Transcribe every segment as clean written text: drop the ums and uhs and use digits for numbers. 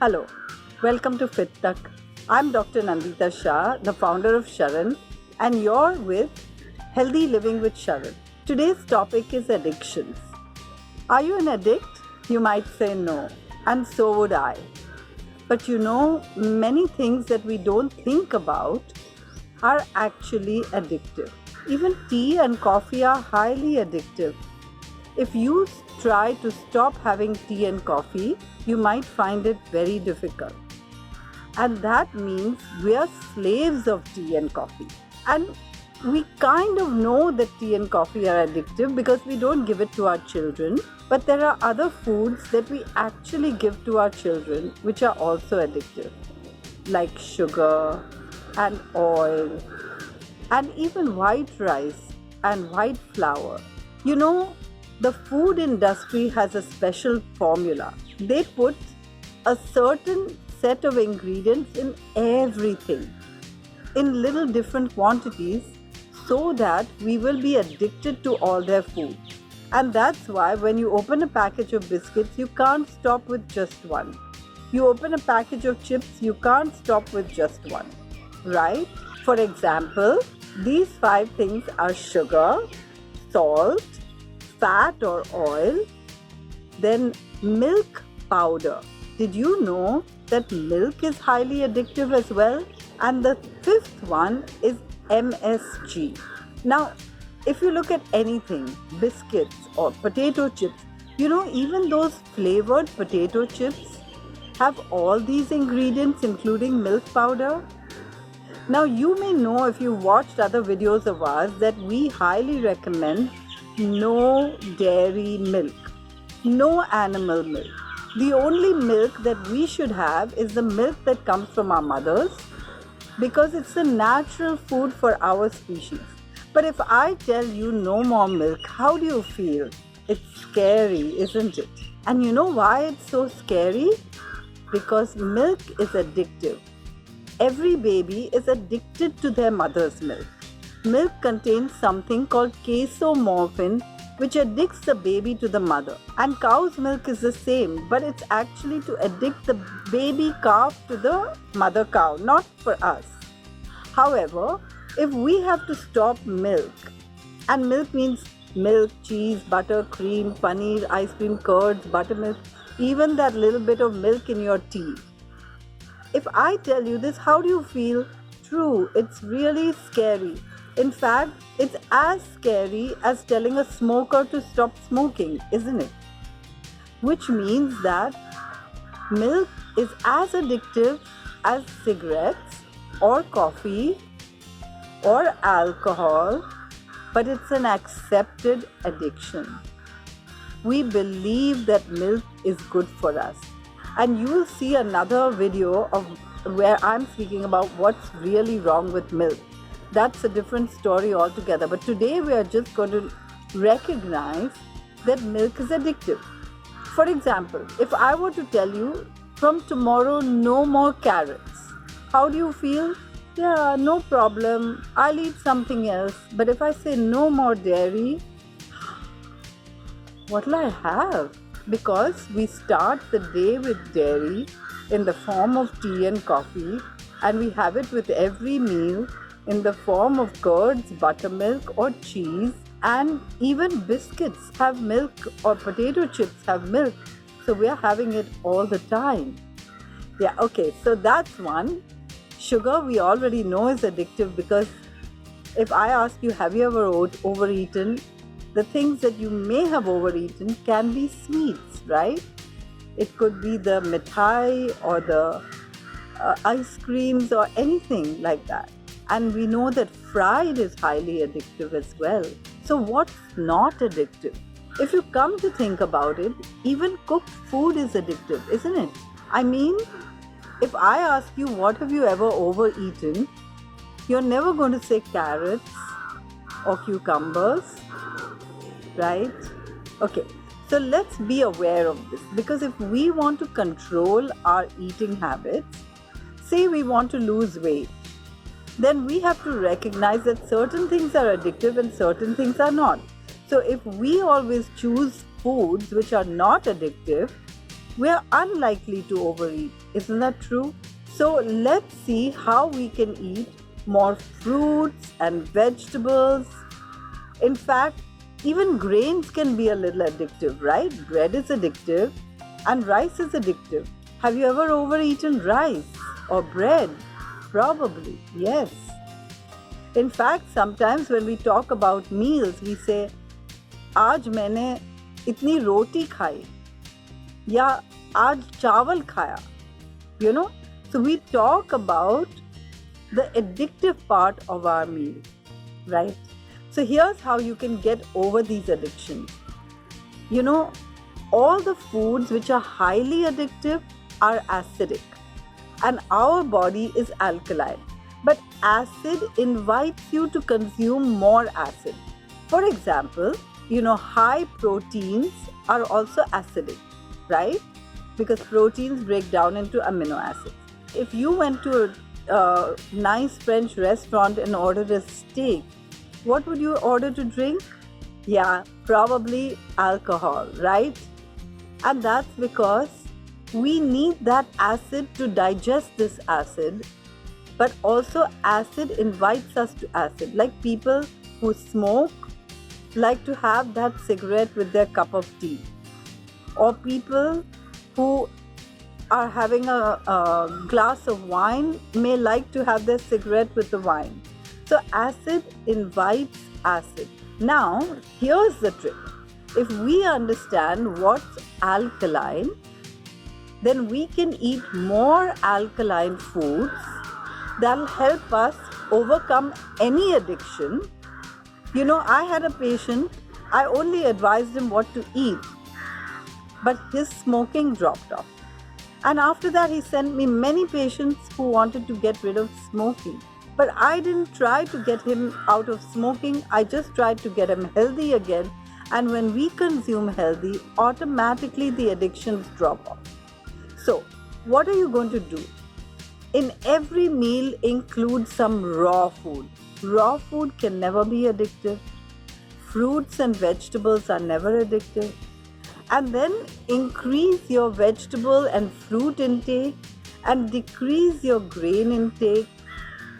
Hello, welcome to Fit Tak. I'm Dr. Nandita Shah, the founder of Sharan, and you're with Healthy Living with Sharan. Today's topic is addictions. Are you an addict? You might say no, and so would I. But many things that we don't think about are actually addictive. Even tea and coffee are highly addictive. If you try to stop having tea and coffee, you might find it very difficult. And that means we are slaves of tea and coffee. And we kind of know that tea and coffee are addictive because we don't give it to our children. But there are other foods that we actually give to our children which are also addictive, like sugar and oil and even white rice and white flour. The food industry has a special formula. They put a certain set of ingredients in everything in little different quantities so that we will be addicted to all their food. And that's why when you open a package of biscuits, you can't stop with just one. You open a package of chips, you can't stop with just one, right? For example, these 5 things are sugar, salt, fat or oil, then milk powder. Did you know that milk is highly addictive as well? And the 5th one is MSG. Now, if you look at anything, biscuits or potato chips, even those flavored potato chips have all these ingredients including milk powder. Now, you may know if you watched other videos of ours that we highly recommend no dairy milk, no animal milk. The only milk that we should have is the milk that comes from our mothers because it's the natural food for our species. But if I tell you no more milk, how do you feel? It's scary, isn't it? And you know why it's so scary? Because milk is addictive. Every baby is addicted to their mother's milk. Milk contains something called casomorphin, which addicts the baby to the mother. And cow's milk is the same, but it's actually to addict the baby calf to the mother cow, not for us. However, if we have to stop milk, and milk means milk, cheese, butter, cream, paneer, ice cream, curds, buttermilk, even that little bit of milk in your tea. If I tell you this, how do you feel? True, it's really scary. In fact, it's as scary as telling a smoker to stop smoking, isn't it? Which means that milk is as addictive as cigarettes or coffee or alcohol, but it's an accepted addiction. We believe that milk is good for us. And you will see another video of where I'm speaking about what's really wrong with milk. That's a different story altogether. But today we are just going to recognize that milk is addictive. For example, if I were to tell you from tomorrow no more carrots, how do you feel? Yeah, no problem. I'll eat something else. But if I say no more dairy, what'll I have? Because we start the day with dairy in the form of tea and coffee, and we have it with every meal in the form of curds, buttermilk or cheese, and even biscuits have milk or potato chips have milk. So we are having it all the time. Yeah, okay, so that's one. Sugar we already know is addictive because if I ask you, have you ever overeaten? The things that you may have overeaten can be sweets, right? It could be the mithai or the ice creams or anything like that. And we know that fried is highly addictive as well. So what's not addictive? If you come to think about it, even cooked food is addictive, isn't it? I mean, if I ask you what have you ever overeaten, you're never going to say carrots or cucumbers, right? Okay, so let's be aware of this, because if we want to control our eating habits, say we want to lose weight, then we have to recognize that certain things are addictive and certain things are not. So if we always choose foods which are not addictive, we are unlikely to overeat. Isn't that true? So let's see how we can eat more fruits and vegetables. In fact, even grains can be a little addictive, right? Bread is addictive and rice is addictive. Have you ever overeaten rice or bread? Probably, yes. In fact, sometimes when we talk about meals, we say, आज मैंने इतनी रोटी खाई या आज चावल खाया. You know? So we talk about the addictive part of our meal, right? So here's how you can get over these addictions. You know, all the foods which are highly addictive are acidic, and our body is alkaline. But acid invites you to consume more acid. For example, high proteins are also acidic, right? Because proteins break down into amino acids. If you went to a nice French restaurant and ordered a steak, what would you order to drink? Yeah, probably alcohol, right? And that's because we need that acid to digest this acid, but also acid invites us to acid. Like people who smoke like to have that cigarette with their cup of tea, or people who are having a glass of wine may like to have their cigarette with the wine. So acid invites acid. Now, here's the trick. If we understand what's alkaline, then we can eat more alkaline foods that'll help us overcome any addiction. I had a patient, I only advised him what to eat, but his smoking dropped off. And after that, he sent me many patients who wanted to get rid of smoking. But I didn't try to get him out of smoking. I just tried to get him healthy again. And when we consume healthy, automatically the addictions drop off. So, what are you going to do? In every meal, include some raw food. Raw food can never be addictive. Fruits and vegetables are never addictive. And then increase your vegetable and fruit intake and decrease your grain intake.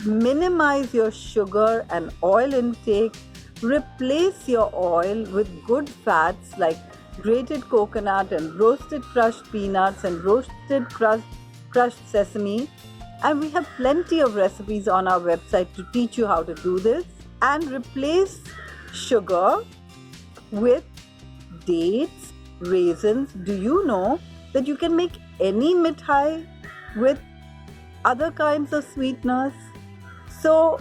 Minimize your sugar and oil intake. Replace your oil with good fats like grated coconut and roasted crushed peanuts and roasted crushed sesame. And we have plenty of recipes on our website to teach you how to do this. And replace sugar with dates, raisins. Do you know that you can make any mithai with other kinds of sweeteners? So,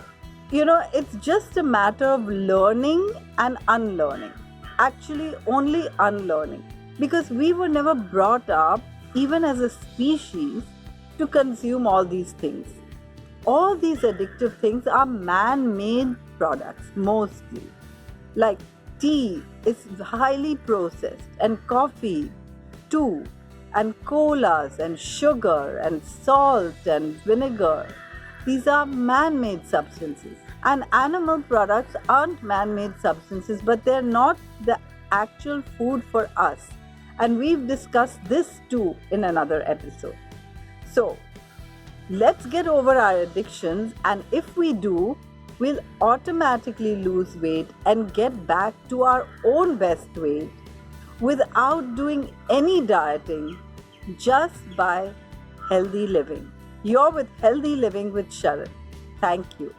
it's just a matter of learning and unlearning. Actually, only unlearning. Because we were never brought up, even as a species, to consume all these things. All these addictive things are man-made products, mostly. Like tea is highly processed, and coffee too, and colas and sugar and salt and vinegar. These are man-made substances. And animal products aren't man-made substances, but they're not the actual food for us. And we've discussed this too in another episode. So, let's get over our addictions, and if we do, we'll automatically lose weight and get back to our own best weight without doing any dieting, just by healthy living. You're with Healthy Living with Sharan. Thank you.